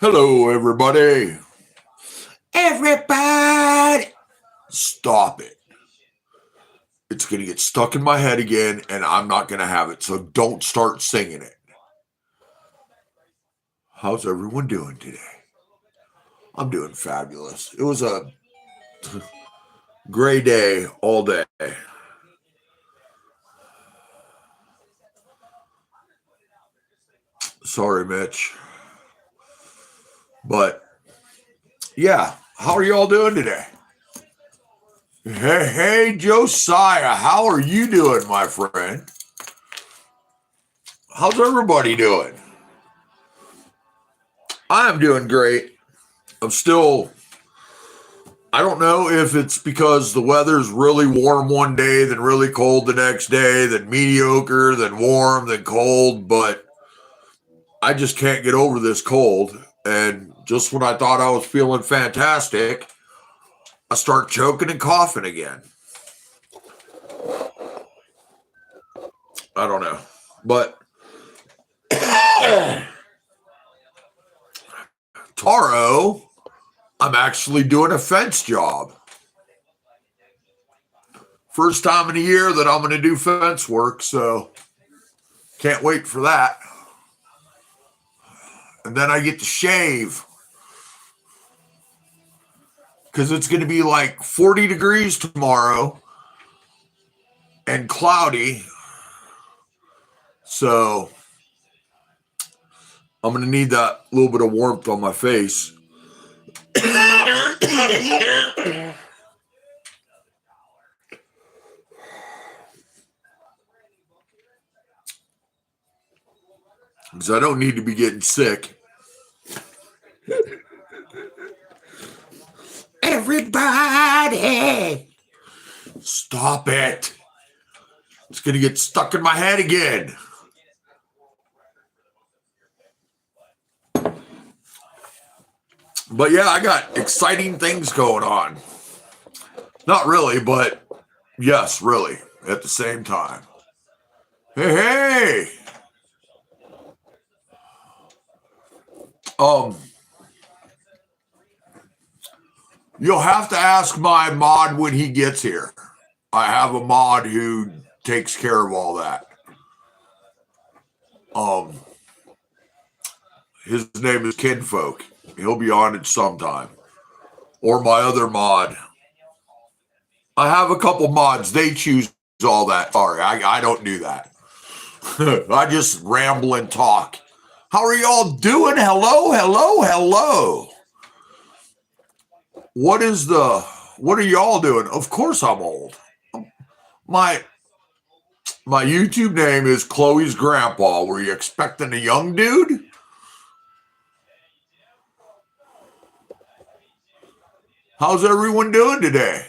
Hello, everybody. Everybody, stop it. It's going to get stuck in my head again, and I'm not going to have it, so don't start singing it. How's everyone doing today? I'm doing fabulous. It was a gray day all day. Sorry, Mitch. But, yeah, how are y'all doing today? Hey, Josiah, how are you doing, my friend? How's everybody doing? I'm doing great. I don't know if it's because the weather's really warm one day, then really cold the next day, then mediocre, then warm, then cold, but I just can't get over this cold. And just when I thought I was feeling fantastic, I start choking and coughing again. I don't know. But tomorrow, I'm actually doing a fence job. First time in a year that I'm going to do fence work, so can't wait for that. And then I get to shave because it's going to be like 40 degrees tomorrow and cloudy. So I'm going to need that little bit of warmth on my face. Because I don't need to be getting sick. Everybody, stop it. It's going to get stuck in my head again. But yeah, I got exciting things going on. Not really, but yes, really, at the same time. Hey. You'll have to ask my mod when he gets here. I have a mod who takes care of all that. His name is Kinfolk. He'll be on it sometime. Or my other mod. I have a couple mods. They choose all that. Sorry, I don't do that. I just ramble and talk. How are y'all doing? Hello. What are y'all doing? Of course I'm old. My YouTube name is Chloe's Grandpa. Were you expecting a young dude? How's everyone doing today?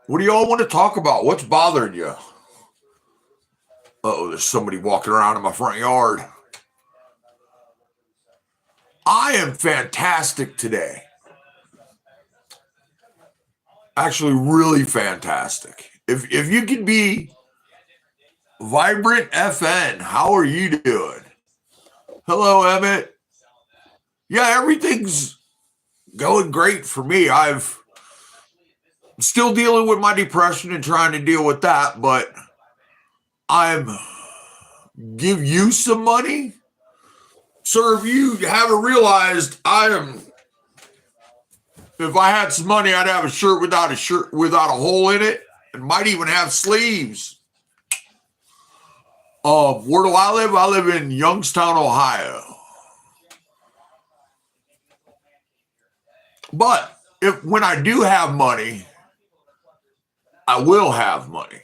What do y'all want to talk about? What's bothering you? Uh-oh, there's somebody walking around in my front yard. I am fantastic today. Actually, really fantastic. If you could be Vibrant FN, how are you doing? Hello, Emmett. Yeah, everything's going great for me. I'm still dealing with my depression and trying to deal with that, but give you some money. Sir, if you haven't realized, if I had some money, I'd have a shirt without a hole in it, and might even have sleeves. Where do I live? I live in Youngstown, Ohio. But when I do have money, I will have money.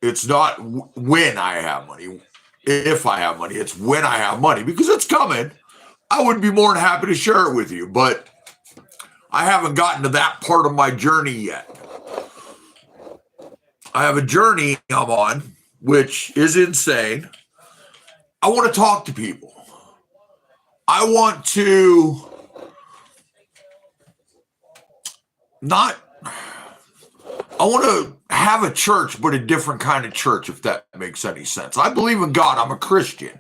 It's not when I have money. If I have money, it's when I have money, because it's coming. I would be more than happy to share it with you, but I haven't gotten to that part of my journey yet. I have a journey I'm on, which is insane. I want to talk to people. I want to have a church, but a different kind of church, if that makes any sense. I believe in God. I'm a Christian.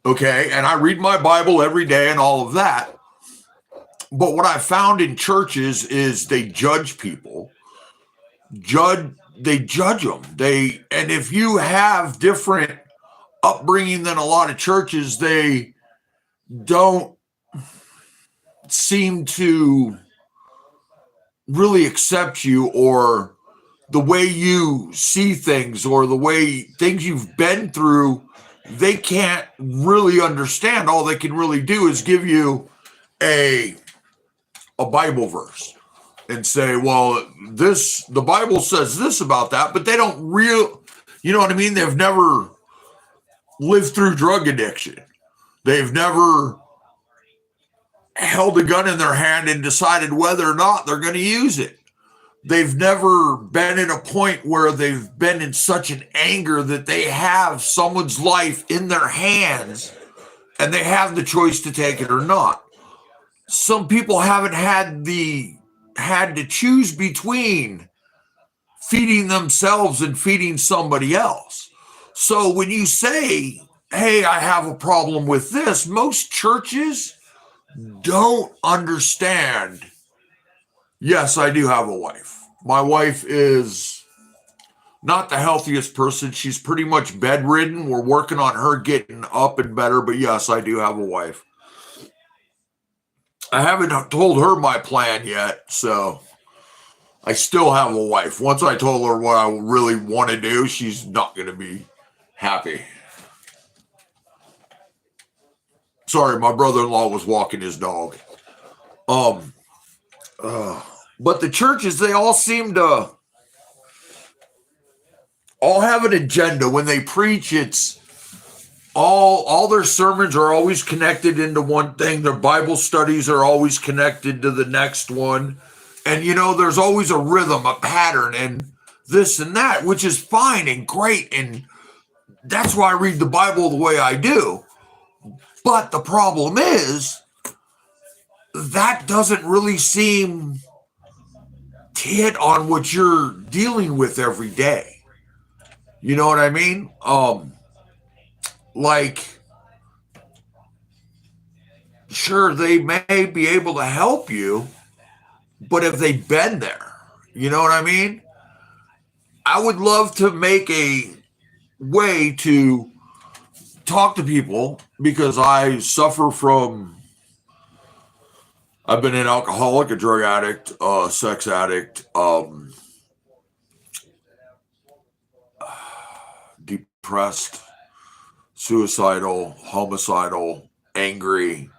Okay. And I read my Bible every day and all of that. But what I found in churches is they judge people. They judge them. And if you have different upbringing than a lot of churches, they don't seem to really accept you, or the way you see things, or the way things you've been through, they can't really understand. All they can really do is give you a Bible verse and say, well, the Bible says this about that, but they don't you know what I mean? They've never lived through drug addiction. They've never held a gun in their hand and decided whether or not they're going to use it. They've never been at a point where they've been in such an anger that they have someone's life in their hands and they have the choice to take it or not. Some people haven't had to choose between feeding themselves and feeding somebody else. So when you say, hey, I have a problem with this, most churches don't understand. Yes, I do have a wife. My wife is not the healthiest person. She's pretty much bedridden. We're working on her getting up and better, but yes, I do have a wife. I haven't told her my plan yet, so I still have a wife. Once I told her what I really want to do, she's not going to be happy. Sorry, my brother-in-law was walking his dog. But the churches, they all seem to all have an agenda. When they preach, it's all their sermons are always connected into one thing. Their Bible studies are always connected to the next one. And, there's always a rhythm, a pattern, and this and that, which is fine and great. And that's why I read the Bible the way I do. But the problem is that doesn't really seem to hit on what you're dealing with every day. You know what I mean? Sure, they may be able to help you, but have they been there? You know what I mean? I would love to make a way to talk to people, because I suffer from, I've been an alcoholic, a drug addict, sex addict, depressed, suicidal, homicidal, angry,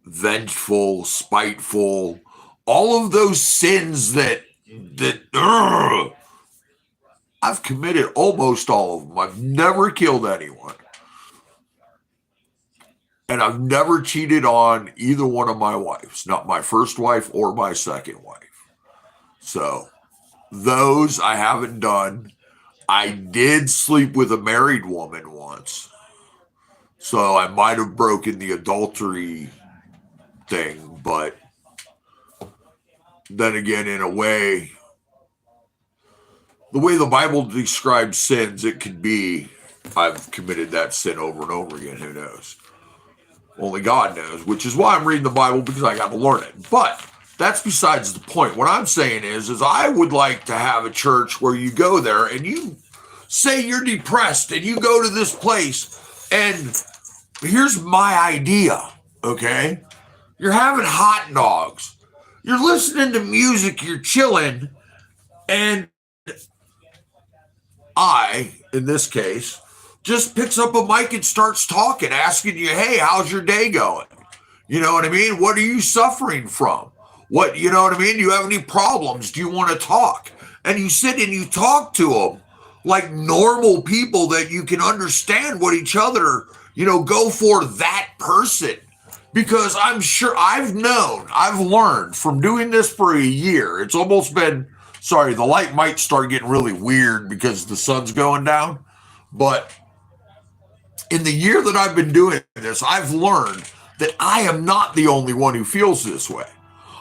vengeful, spiteful, all of those sins that I've committed almost all of them. I've never killed anyone. And I've never cheated on either one of my wives, not my first wife or my second wife. So those I haven't done. I did sleep with a married woman once. So I might have broken the adultery thing, but then again, in a way, the way the Bible describes sins, it could be I've committed that sin over and over again. Who knows? Only God knows, which is why I'm reading the Bible, because I got to learn it. But that's besides the point. What I'm saying is I would like to have a church where you go there and you say you're depressed and you go to this place, and here's my idea, okay? You're having hot dogs. You're listening to music, you're chilling, and I, in this case, just picks up a mic and starts talking, asking you, hey, how's your day going? You know what I mean? What are you suffering from? You know what I mean? Do you have any problems? Do you want to talk? And you sit and you talk to them like normal people that you can understand what each other, go for that person. Because I'm sure I've learned from doing this for a year. It's almost been, sorry, the light might start getting really weird because the sun's going down. But in the year that I've been doing this, I've learned that I am not the only one who feels this way.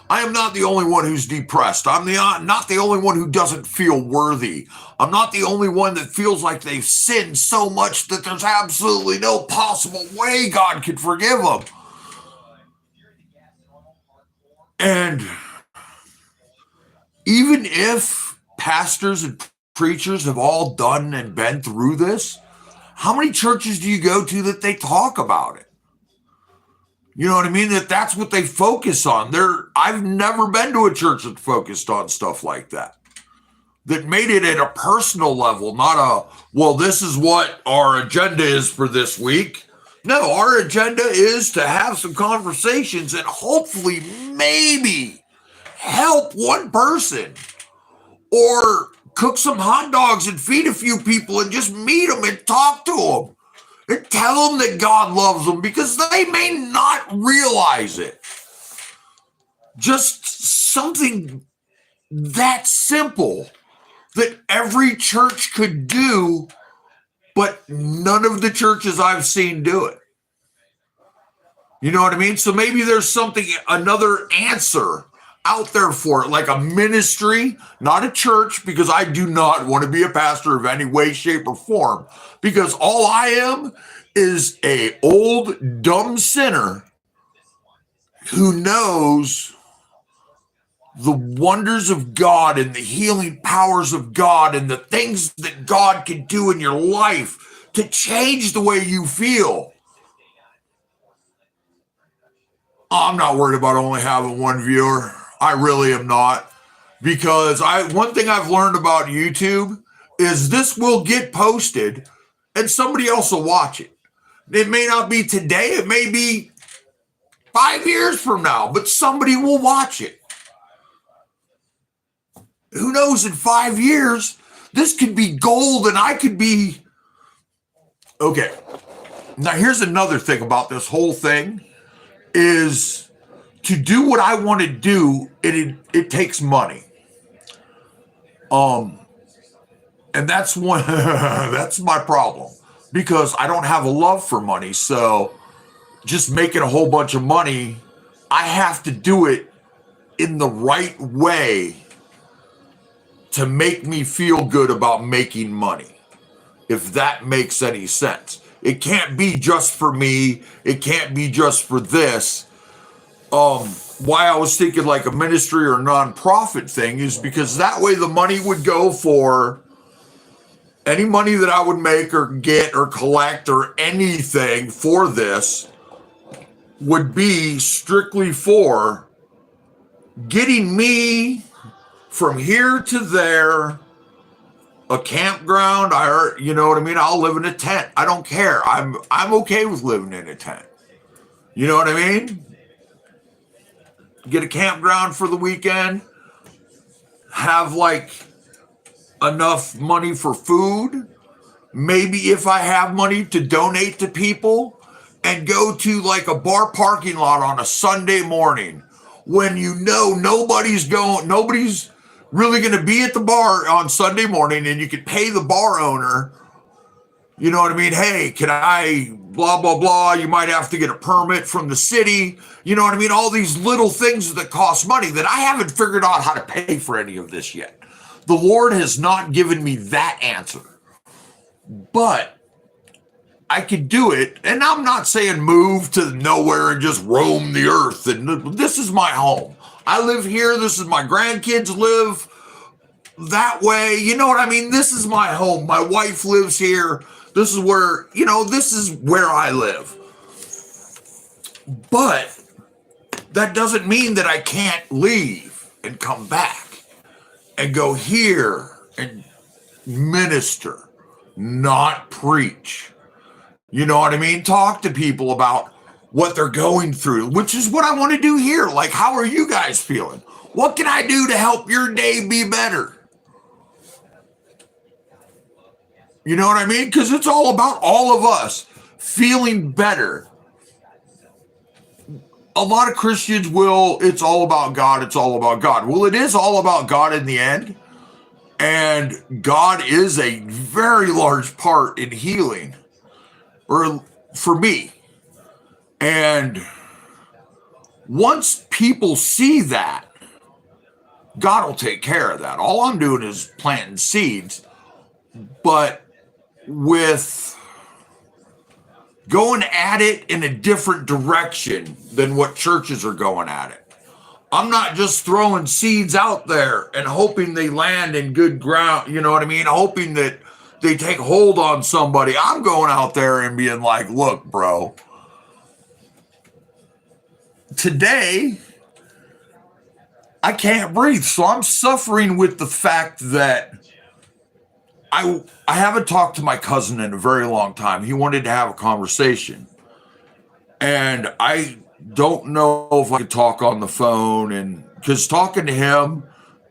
I am not the only one who's depressed. I'm not the only one who doesn't feel worthy. I'm not the only one that feels like they've sinned so much that there's absolutely no possible way God could forgive them. And even if pastors and preachers have all done and been through this, how many churches do you go to that they talk about it? You know what I mean? That's what they focus on. I've never been to a church that focused on stuff like that. That made it at a personal level, not well, this is what our agenda is for this week. No, our agenda is to have some conversations and hopefully maybe help one person or cook some hot dogs and feed a few people and just meet them and talk to them. And tell them that God loves them because they may not realize it. Just something that simple that every church could do, but none of the churches I've seen do it. You know what I mean? So maybe there's another answer out there for it, like a ministry, not a church, because I do not want to be a pastor of any way, shape, or form, because all I am is a old dumb sinner who knows the wonders of God and the healing powers of God and the things that God can do in your life to change the way you feel. I'm not worried about only having one viewer. I really am not, because one thing I've learned about YouTube is this will get posted and somebody else will watch it. It may not be today, it may be 5 years from now, but somebody will watch it. Who knows, in 5 years, this could be gold and I could be... Okay, now here's another thing about this whole thing is... To do what I want to do, it takes money. And that's that's my problem, because I don't have a love for money. So just making a whole bunch of money, I have to do it in the right way to make me feel good about making money, if that makes any sense. It can't be just for me. It can't be just for this. Why I was thinking like a ministry or nonprofit thing is because that way the money would go for any money that I would make or get or collect or anything for this would be strictly for getting me from here to there, a campground. You know what I mean? I'll live in a tent. I don't care. I'm okay with living in a tent. You know what I mean? Get a campground for the weekend, have like enough money for food, maybe if I have money to donate to people, and go to like a bar parking lot on a Sunday morning when you know nobody's really going to be at the bar on Sunday morning, and you could pay the bar owner. You know what I mean? Hey, can I blah, blah, blah. You might have to get a permit from the city. You know what I mean? All these little things that cost money that I haven't figured out how to pay for any of this yet. The Lord has not given me that answer. But I could do it. And I'm not saying move to nowhere and just roam the earth. And this is my home. I live here. This is my grandkids live that way. You know what I mean? This is my home. My wife lives here. This is where, this is where I live. But that doesn't mean that I can't leave and come back and go here and minister, not preach. You know what I mean? Talk to people about what they're going through, which is what I want to do here. Like, how are you guys feeling? What can I do to help your day be better? You know what I mean? Because it's all about all of us feeling better. A lot of Christians it's all about God. It's all about God. Well, it is all about God in the end. And God is a very large part in healing, or for me. And once people see that, God will take care of that. All I'm doing is planting seeds, but with going at it in a different direction than what churches are going at it. I'm not just throwing seeds out there and hoping they land in good ground, you know what I mean? Hoping that they take hold on somebody. I'm going out there and being like, look, bro, today I can't breathe. So I'm suffering with the fact that I haven't talked to my cousin in a very long time. He wanted to have a conversation. And I don't know if I could talk on the phone, and because talking to him,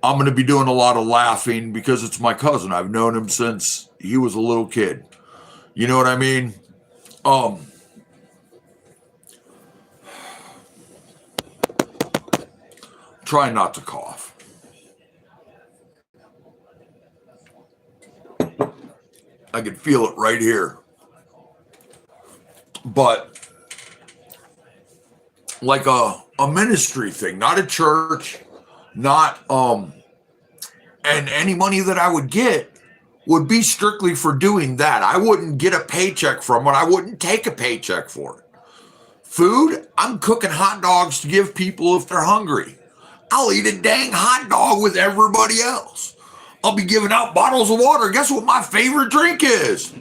I'm going to be doing a lot of laughing because it's my cousin. I've known him since he was a little kid. You know what I mean? Try not to cough. I can feel it right here. But like a ministry thing, not a church, not and any money that I would get would be strictly for doing that. I wouldn't get a paycheck from it. I wouldn't take a paycheck for it. Food, I'm cooking hot dogs to give people if they're hungry. I'll eat a dang hot dog with everybody else. I'll be giving out bottles of water. Guess what my favorite drink is?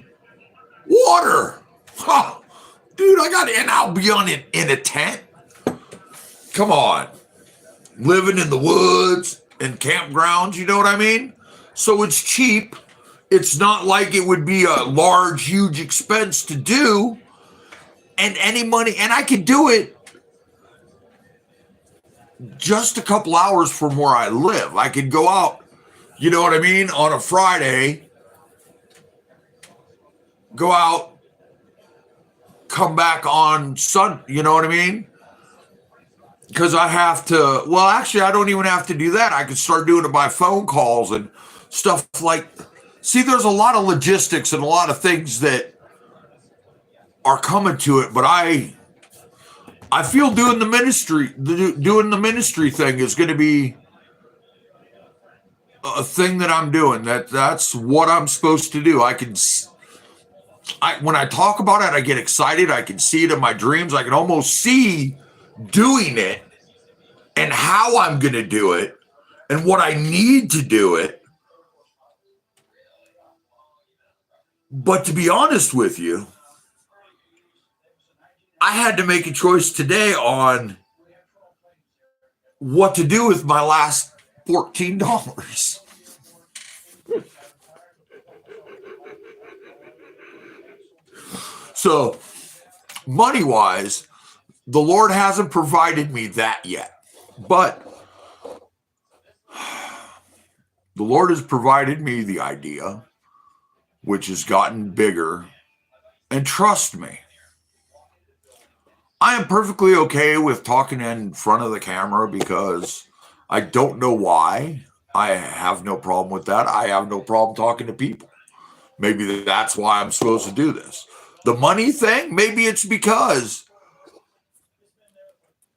Water. Huh. Dude, and I'll be in a tent. Come on. Living in the woods and campgrounds, you know what I mean? So it's cheap. It's not like it would be a large, huge expense to do. And any money, and I could do it just a couple hours from where I live. I could go out, you know what I mean, on a Friday, go out, come back on Sunday, you know what I mean? Because I have to, well, actually, I don't even have to do that. I could start doing it by phone calls and stuff like, see, there's a lot of logistics and a lot of things that are coming to it, but I feel doing the ministry thing is going to be a thing that I'm doing. That's what I'm supposed to do. When I talk about it, I get excited. I can see it in my dreams. I can almost see doing it and how I'm going to do it and what I need to do it. But to be honest with you, I had to make a choice today on what to do with my last $14. So, money-wise, the Lord hasn't provided me that yet. But the Lord has provided me the idea, which has gotten bigger. And trust me, I am perfectly okay with talking in front of the camera because I don't know why. I have no problem with that. I have no problem talking to people. Maybe that's why I'm supposed to do this. The money thing, maybe it's because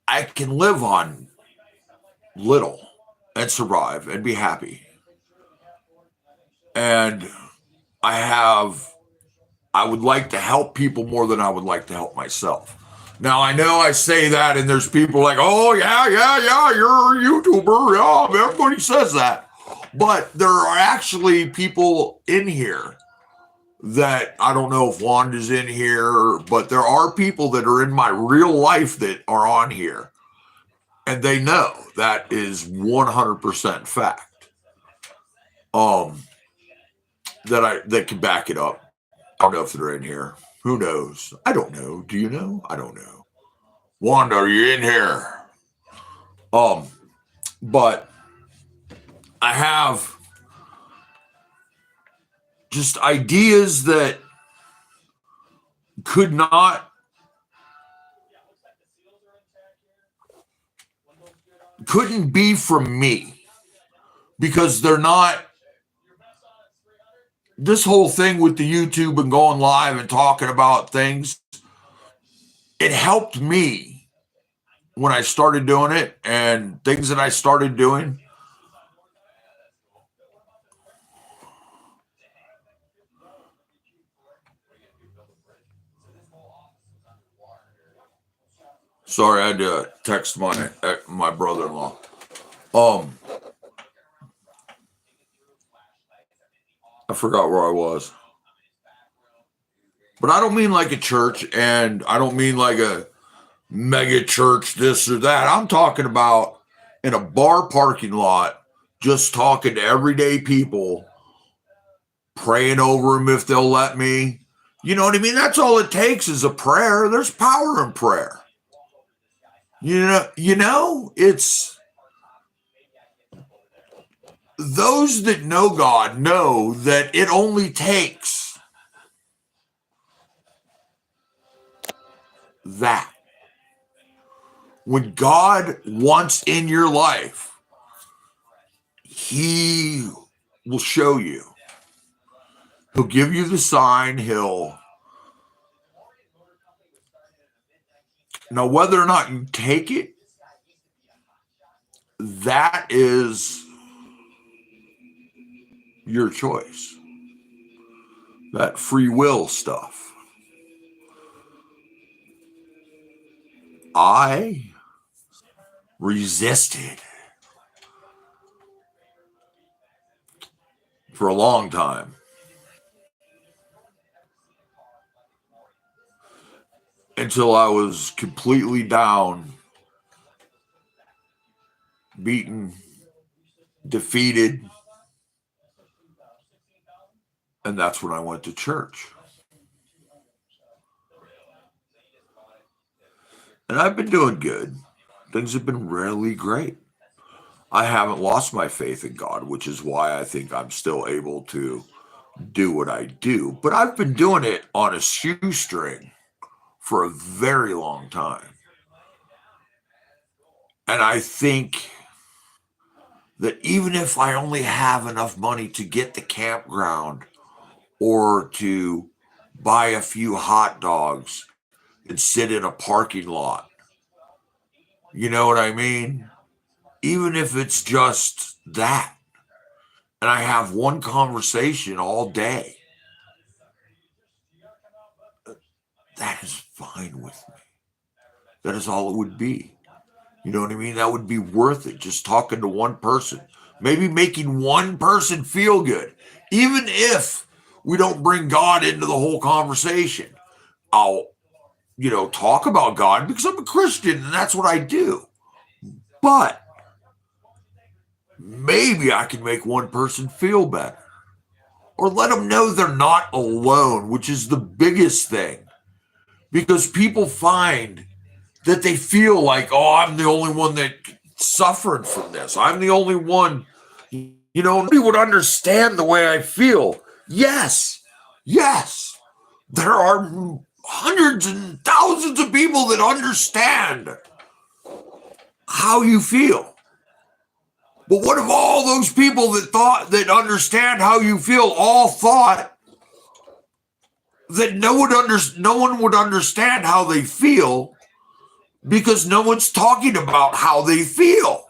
I can live on little and survive and be happy. And I would like to help people more than I would like to help myself. Now, I know I say that and there's people like, oh, yeah, you're a YouTuber. Yeah, everybody says that. But there are actually people in here that, I don't know if Wanda's in here, but there are people that are in my real life that are on here. And they know that is 100% fact. That can back it up. I don't know if they're in here. Who knows? I don't know. Do you know? I don't know. Wanda, are you in here? But I have just ideas that couldn't be from me because they're not this whole thing with the YouTube and going live and talking about things, it helped me when I started doing it, and things that I started doing. Sorry, I had to text my brother-in-law. I forgot where I was. But I don't mean like a church, and I don't mean like a mega church, this or that. I'm talking about in a bar parking lot, just talking to everyday people, praying over them if they'll let me. You know what I mean? That's all it takes is a prayer. There's power in prayer. It's those that know God know that it only takes that. When God wants in your life, He will show you. He'll give you the sign. Now, whether or not you take it, that is your choice. That free will stuff. I resisted for a long time. Until I was completely down, beaten, defeated. And that's when I went to church. And I've been doing good. Things have been really great. I haven't lost my faith in God, which is why I think I'm still able to do what I do. But I've been doing it on a shoestring for a very long time. And I think that even if I only have enough money to get the campground or to buy a few hot dogs and sit in a parking lot, you know what I mean? Even if it's just that, and I have one conversation all day, that is fine with me. That is all it would be. You know what I mean? That would be worth it. Just talking to one person, maybe making one person feel good. Even if we don't bring God into the whole conversation, I'll, talk about God because I'm a Christian and that's what I do. But maybe I can make one person feel better or let them know they're not alone, which is the biggest thing. Because people find that they feel like, oh, I'm the only one that suffered from this. I'm the only one, nobody would understand the way I feel. Yes. There are hundreds and thousands of people that understand how you feel. But what if all those people that understand how you feel all thought that no one would understand how they feel because no one's talking about how they feel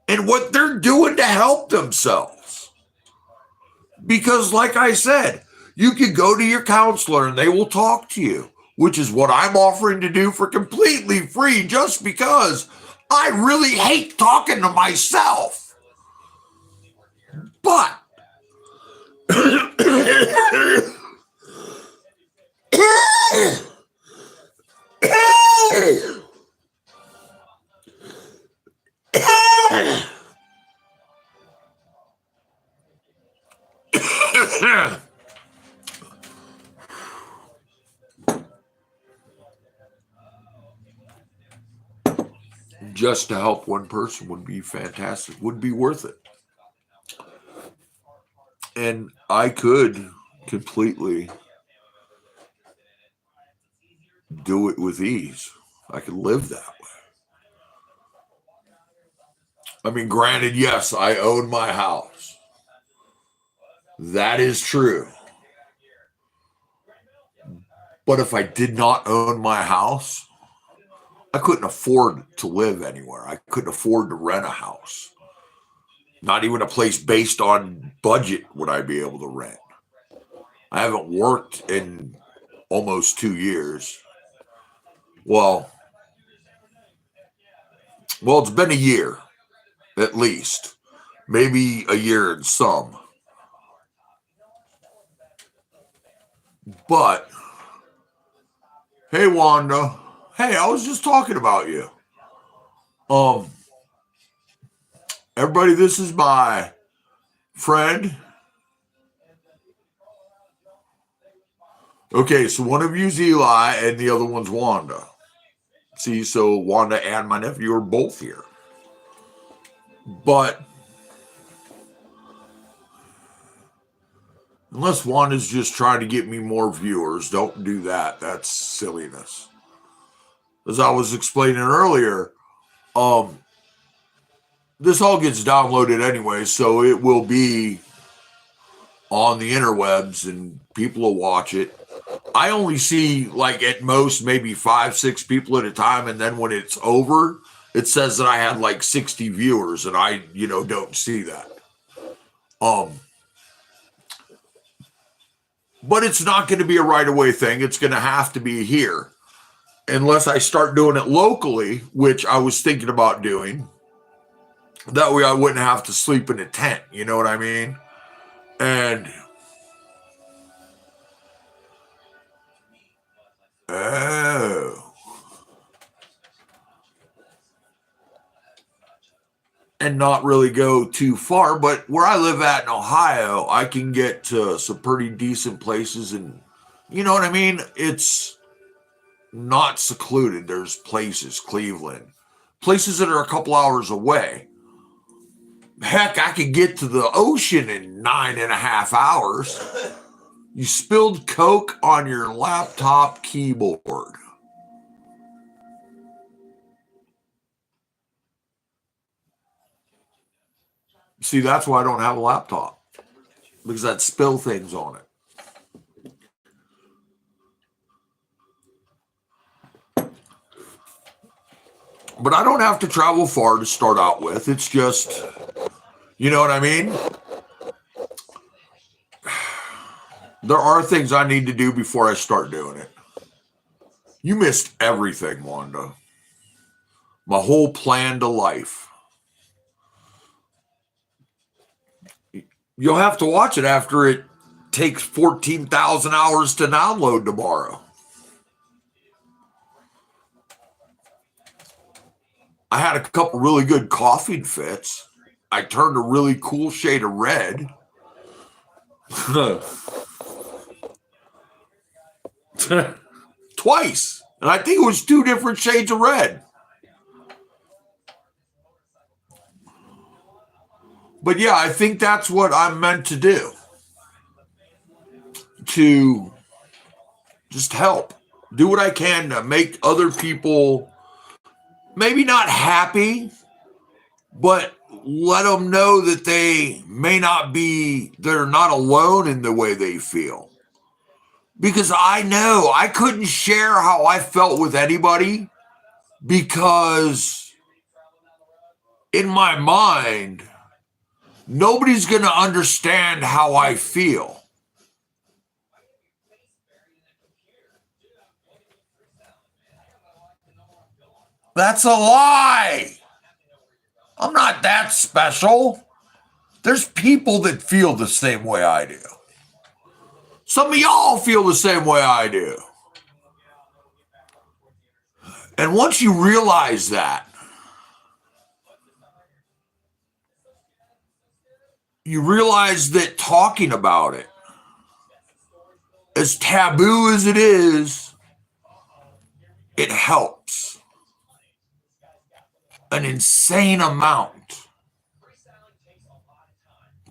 and what they're doing to help themselves? Because like I said, you can go to your counselor and they will talk to you, which is what I'm offering to do for completely free just because I really hate talking to myself. But just to help one person would be fantastic, would be worth it. And I could completely do it with ease. I could live that way. I mean, granted, yes, I own my house. That is true. But if I did not own my house, I couldn't afford to live anywhere. I couldn't afford to rent a house. Not even a place based on budget would I be able to rent. I haven't worked in almost 2 years. Well, it's been a year at least, maybe a year and some. But hey, Wanda. Hey, I was just talking about you. Everybody, this is my friend. Okay, so one of you's Eli and the other one's Wanda. See, so Wanda and my nephew are both here. But unless Wanda's just trying to get me more viewers, don't do that. That's silliness. As I was explaining earlier, this all gets downloaded anyway, so it will be on the interwebs and people will watch it. I only see like at most maybe 5-6 people at a time, and then when it's over, it says that I had like 60 viewers, and I, don't see that. But it's not going to be a right away thing. It's going to have to be here, unless I start doing it locally, which I was thinking about doing. That way I wouldn't have to sleep in a tent. You know what I mean? And and not really go too far. But where I live at in Ohio, I can get to some pretty decent places, and you know what I mean? It's not secluded. There's places, Cleveland, places that are a couple hours away. Heck, I could get to the ocean in 9.5 hours. You spilled Coke on your laptop keyboard. See, that's why I don't have a laptop, because I'd spill things on it. But I don't have to travel far to start out with. It's just, you know what I mean? There are things I need to do before I start doing it. You missed everything, Wanda. My whole plan to life. You'll have to watch it after it takes 14,000 hours to download tomorrow. I had a couple really good coughing fits. I turned a really cool shade of red. Twice. And I think it was 2 different shades of red. But yeah, I think that's what I'm meant to do. To just help. Do what I can to make other people maybe not happy, but let them know that they may not be, they're not alone in the way they feel. Because I know I couldn't share how I felt with anybody, because in my mind, nobody's going to understand how I feel. That's a lie. I'm not that special. There's people that feel the same way I do. Some of y'all feel the same way I do. And once you realize that, you realize that talking about it, as taboo as it is, it helps an insane amount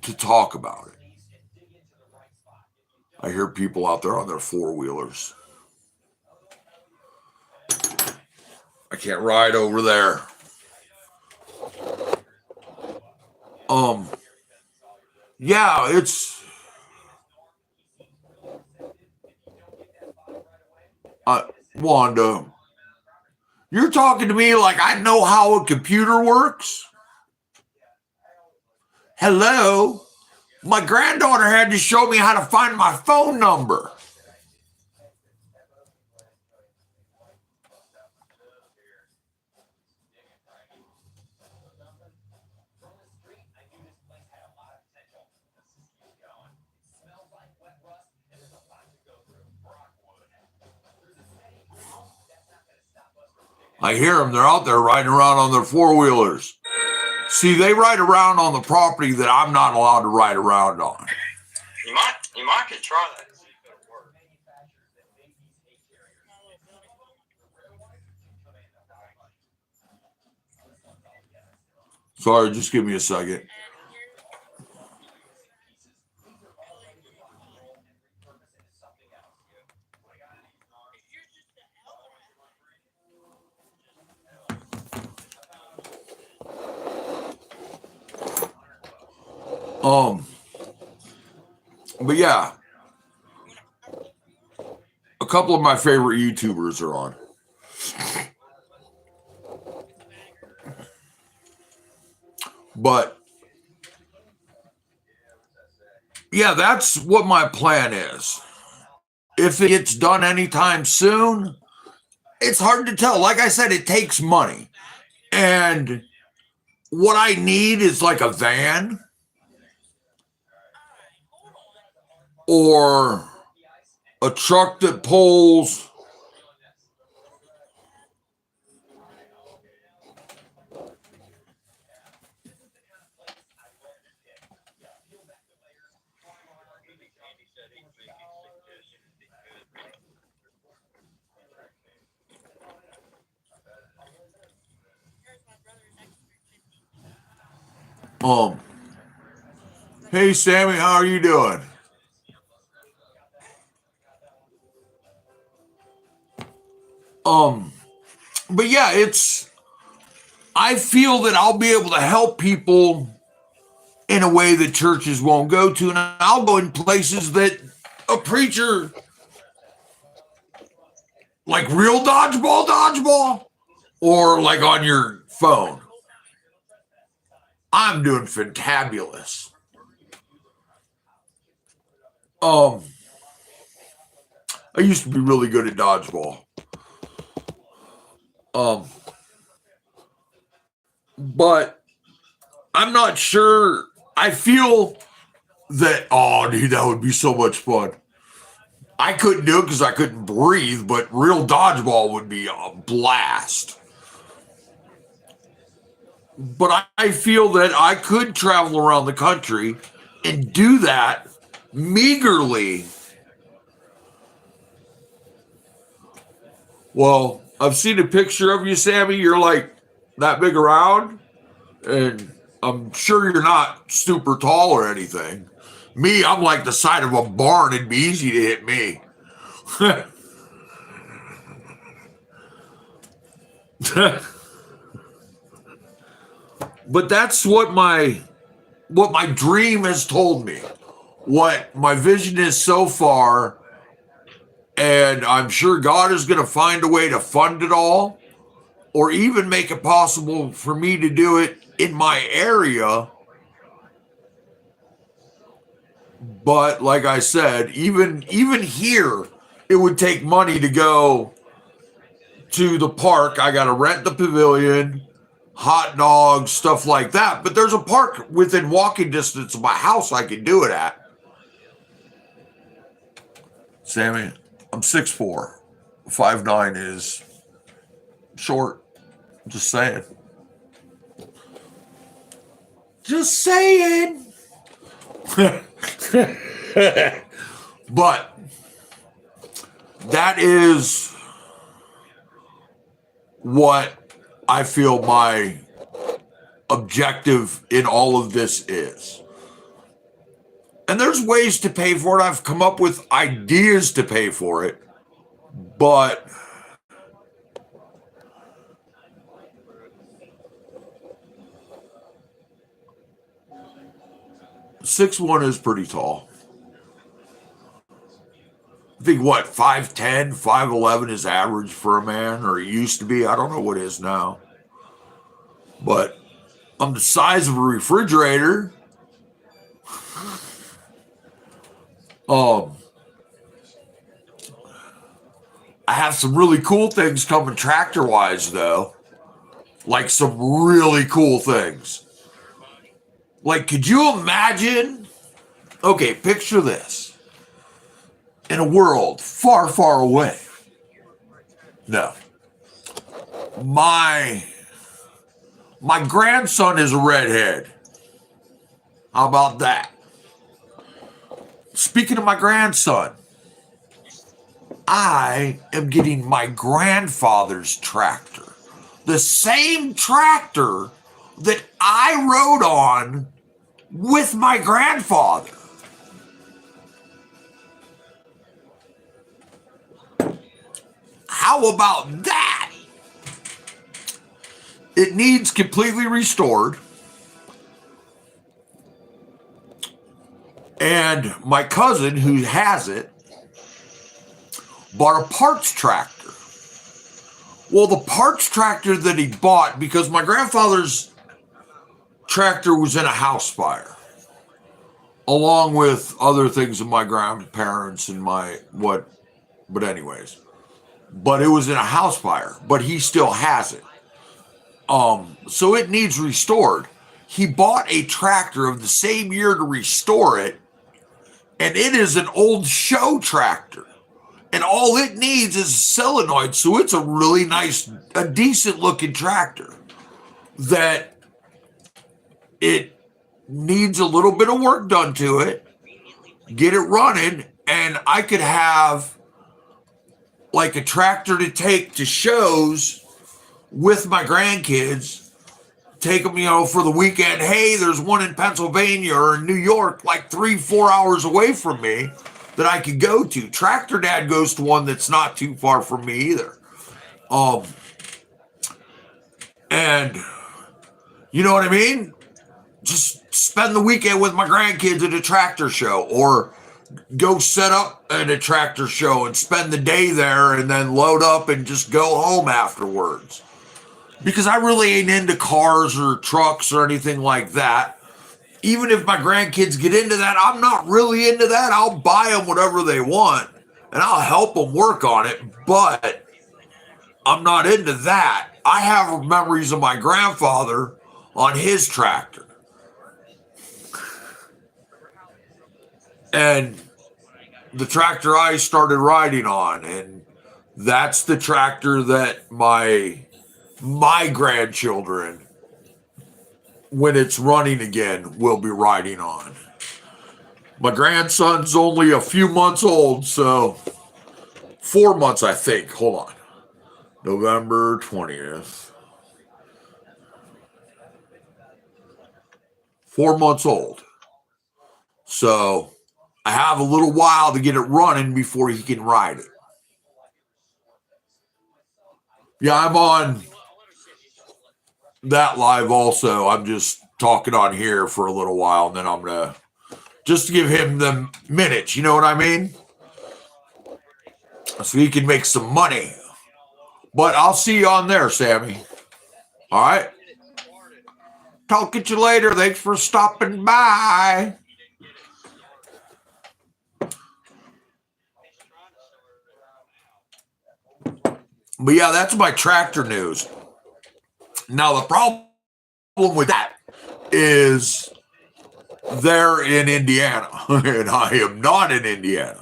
to talk about it. I hear people out there on their 4-wheelers. I can't ride over there. Yeah, it's Wanda, you're talking to me like I know how a computer works? Hello? My granddaughter had to show me how to find my phone number. I hear them. They're out there riding around on their four-wheelers. See, they ride around on the property that I'm not allowed to ride around on. You might could try that. Sorry, just give me a second. But yeah, a couple of my favorite YouTubers are on. But yeah, that's what my plan is. If it gets done anytime soon, it's hard to tell. Like I said, it takes money. And what I need is like a van or a truck that pulls hey Sammy, how are you doing? But yeah, I feel that I'll be able to help people in a way that churches won't go to, and I'll go in places that a preacher, like real dodgeball, or like on your phone. I'm doing fantabulous. I used to be really good at dodgeball. But I'm not sure. I feel that, oh, dude, that would be so much fun. I couldn't do it because I couldn't breathe, but real dodgeball would be a blast. But I feel that I could travel around the country and do that meagerly. Well, I've seen a picture of you, Sammy. You're like that big around, and I'm sure you're not super tall or anything. Me, I'm like the side of a barn. It'd be easy to hit me. But that's what my dream has told me. What my vision is so far, and I'm sure God is going to find a way to fund it all, or even make it possible for me to do it in my area. But like I said, even here, it would take money to go to the park. I got to rent the pavilion, hot dogs, stuff like that. But there's a park within walking distance of my house I can do it at. Sammy, I'm 6'4". 5'9" is short. Just saying. Just saying. But that is what I feel my objective in all of this is. And there's ways to pay for it. I've come up with ideas to pay for it. But (6'1) is pretty tall. I think what, 5'10", 5'11" is average for a man, or it used to be. I don't know what it is now. But I'm the size of a refrigerator. I have some really cool things coming tractor wise though. Like some really cool things. Like, could you imagine? Okay, picture this. In a world far, far away. No. My grandson is a redhead. How about that? Speaking of my grandson, I am getting my grandfather's tractor. The same tractor that I rode on with my grandfather. How about that? It needs completely restored. And my cousin, who has it, bought a parts tractor. Well, the parts tractor that he bought, because my grandfather's tractor was in a house fire, along with other things of my grandparents and but anyways. But it was in a house fire, but he still has it. So it needs restored. He bought a tractor of the same year to restore it, and it is an old show tractor. And all it needs is a solenoid, so it's a really nice, a decent looking tractor that it needs a little bit of work done to it, get it running, and I could have like a tractor to take to shows with my grandkids, take them, for the weekend. Hey, there's one in Pennsylvania or in New York, like 3-4 hours away from me that I could go to. Tractor Dad goes to one that's not too far from me either. And you know what I mean? Just spend the weekend with my grandkids at a tractor show, or go set up at a tractor show and spend the day there and then load up and just go home afterwards. Because I really ain't into cars or trucks or anything like that. Even if my grandkids get into that, I'm not really into that. I'll buy them whatever they want and I'll help them work on it, but I'm not into that. I have memories of my grandfather on his tractor. And the tractor I started riding on, and that's the tractor that my grandchildren, when it's running again, will be riding on. My grandson's only a few months old, so 4 months, I think. Hold on. November 20th. 4 months old. So I have a little while to get it running before he can ride it. Yeah, I'm on that live also. I'm just talking on here for a little while, and then I'm going to just give him the minutes. You know what I mean? So he can make some money. But I'll see you on there, Sammy. All right? Talk to you later. Thanks for stopping by. But yeah, that's my tractor news. Now, the problem with that is they're in Indiana, and I am not in Indiana.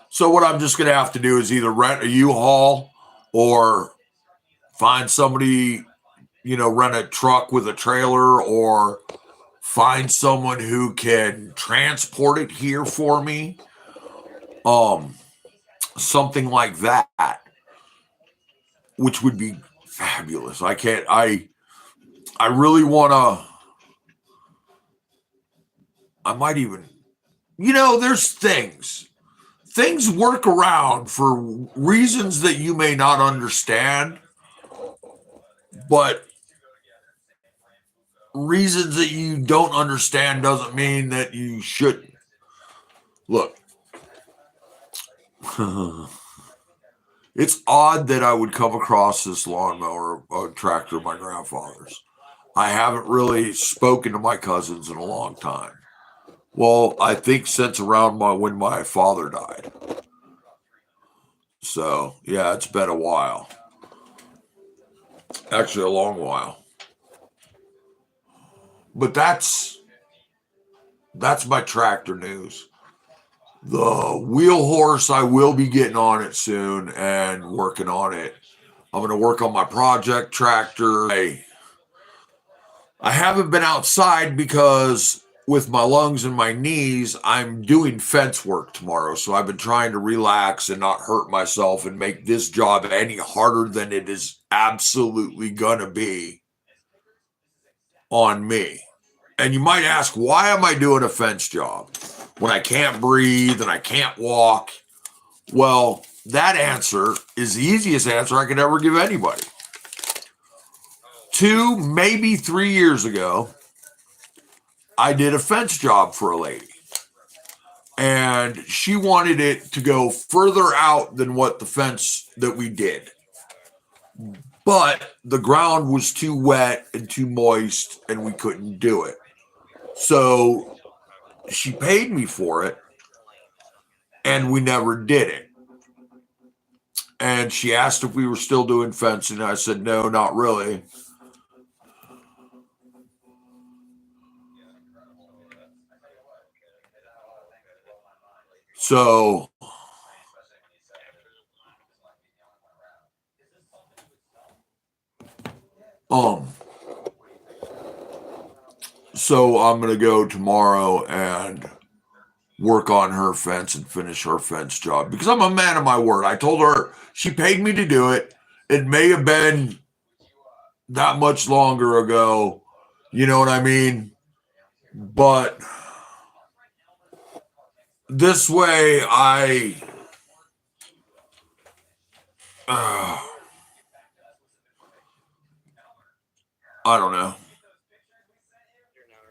So what I'm just going to have to do is either rent a U-Haul or find somebody, rent a truck with a trailer, or find someone who can transport it here for me. Something like that, which would be fabulous. I really want to, I might even, there's things work around for reasons that you may not understand, but reasons that you don't understand doesn't mean that you shouldn't. Look, It's odd that I would come across this lawnmower tractor of my grandfather's. I haven't really spoken to my cousins in a long time. Well, I think since around when my father died. So yeah, it's been a while. Actually, a long while. But that's my tractor news. The wheel horse, I will be getting on it soon and working on it. I'm going to work on my project tractor. I haven't been outside because with my lungs and my knees, I'm doing fence work tomorrow. So I've been trying to relax and not hurt myself and make this job any harder than it is absolutely going to be on me. And you might ask, why am I doing a fence job when I can't breathe and I can't walk? Well, that answer is the easiest answer I could ever give anybody. 2, maybe 3 years ago, I did a fence job for a lady. And she wanted it to go further out than what the fence that we did. But the ground was too wet and too moist, and we couldn't do it. So she paid me for it, and we never did it. And she asked if we were still doing fencing. I said, no, not really. So I'm going to go tomorrow and work on her fence and finish her fence job because I'm a man of my word. I told her she paid me to do it. It may have been that much longer ago. You know what I mean? But this way I don't know.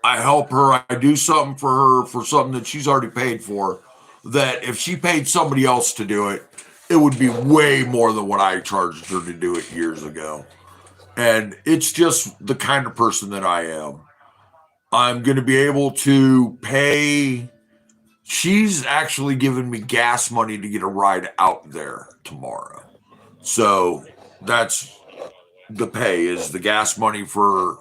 I help her. I do something for her for something that she's already paid for. That if she paid somebody else to do it, it would be way more than what I charged her to do it years ago. And it's just the kind of person that I am. I'm going to be able to pay. She's actually given me gas money to get a ride out there tomorrow. So that's the pay is the gas money for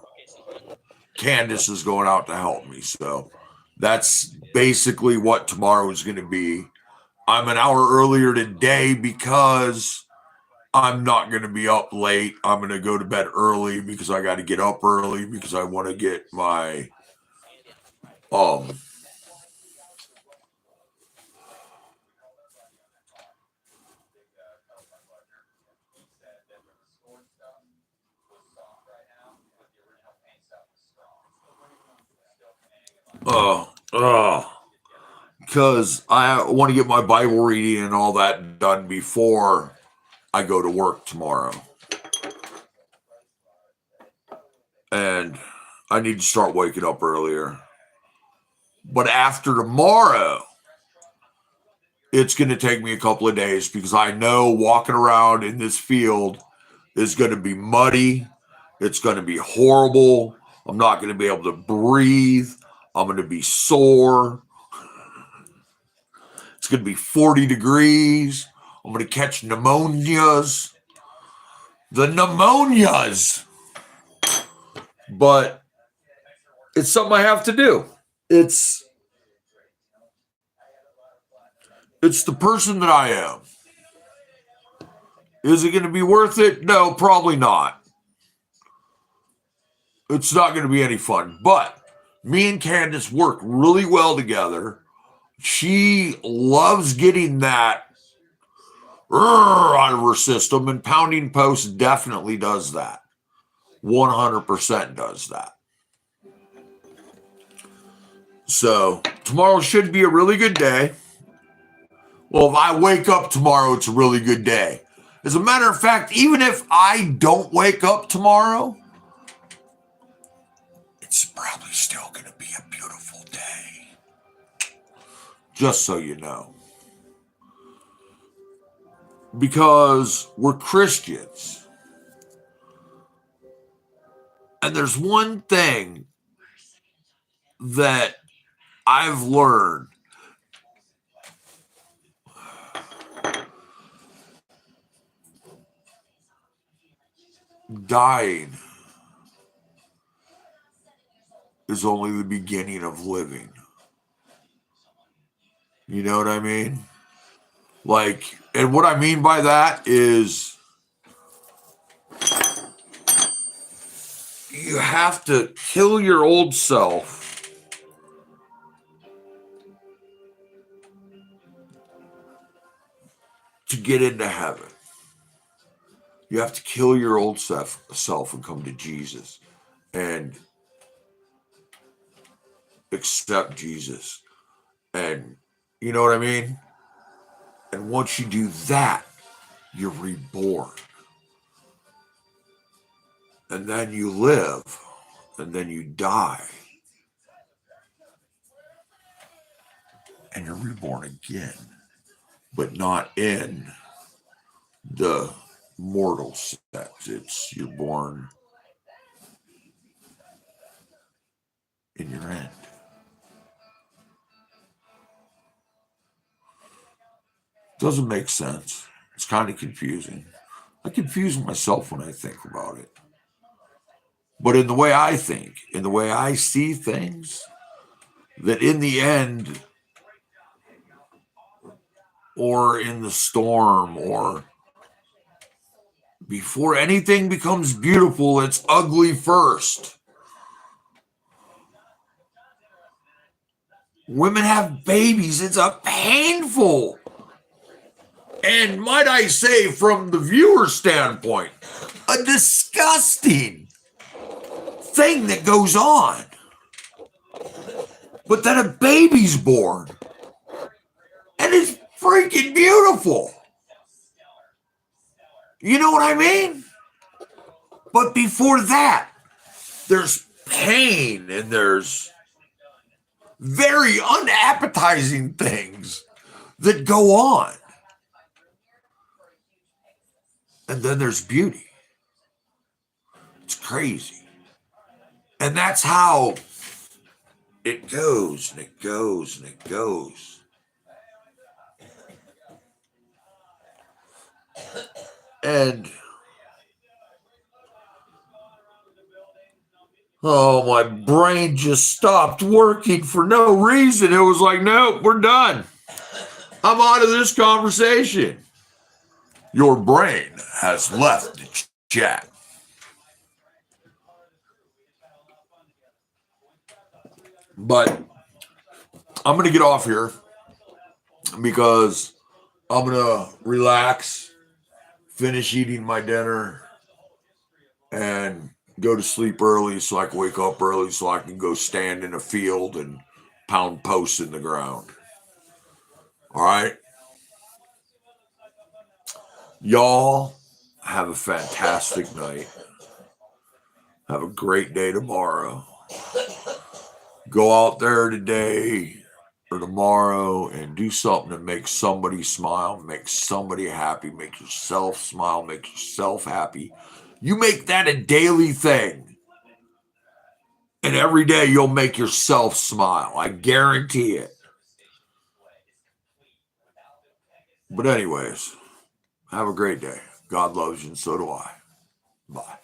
Candace is going out to help me. So that's basically what tomorrow is going to be. I'm an hour earlier today because I'm not going to be up late. I'm going to go to bed early because I got to get up early because I want to get my because I want to get my Bible reading and all that done before I go to work tomorrow. And I need to start waking up earlier. But after tomorrow, it's going to take me a couple of days because I know walking around in this field is going to be muddy. It's going to be horrible. I'm not going to be able to breathe. I'm going to be sore. It's going to be 40 degrees. I'm going to catch pneumonias. The pneumonias. But it's something I have to do. It's the person that I am. Is it going to be worth it? No, probably not. It's not going to be any fun. But me and Candace work really well together. She loves getting that out of her system, and Pounding Post definitely does that. 100% does that. So tomorrow should be a really good day. Well, if I wake up tomorrow, it's a really good day. As a matter of fact, even if I don't wake up tomorrow, it's probably still going to be a beautiful day. Just so you know. because we're Christians. And there's one thing that I've learned. Dying is only the beginning of living. You know what I mean? Like, and what I mean by that is you have to kill your old self to get into heaven. You have to kill your old self and come to Jesus and accept Jesus. And you know what I mean? And once you do that, you're reborn. And then you live, and then you die. And you're reborn again, but not in the mortal sex. You're born in your end. Doesn't make sense. It's kind of confusing. I confuse myself when I think about it. But in the way I think, in the way I see things, that in the end, or in the storm, or before anything becomes beautiful, it's ugly first. Women have babies. It's a painful, and might I say, from the viewer standpoint, a disgusting thing that goes on. But then a baby's born, and it's freaking beautiful. You know what I mean? But before that, there's pain, and there's very unappetizing things that go on. And then there's beauty. It's crazy. And that's how it goes, and it goes, and it goes. And oh, my brain just stopped working for no reason. It was like, no, we're done. I'm out of this conversation. Your brain has left the chat. But I'm going to get off here because I'm going to relax, finish eating my dinner, and go to sleep early so I can wake up early so I can go stand in a field and pound posts in the ground. All right? Y'all have a fantastic night. Have a great day tomorrow. Go out there today or tomorrow and do something that makes somebody smile, make somebody happy, make yourself smile, make yourself happy. You make that a daily thing. And every day you'll make yourself smile. I guarantee it. But anyways, have a great day. God loves you and so do I. Bye.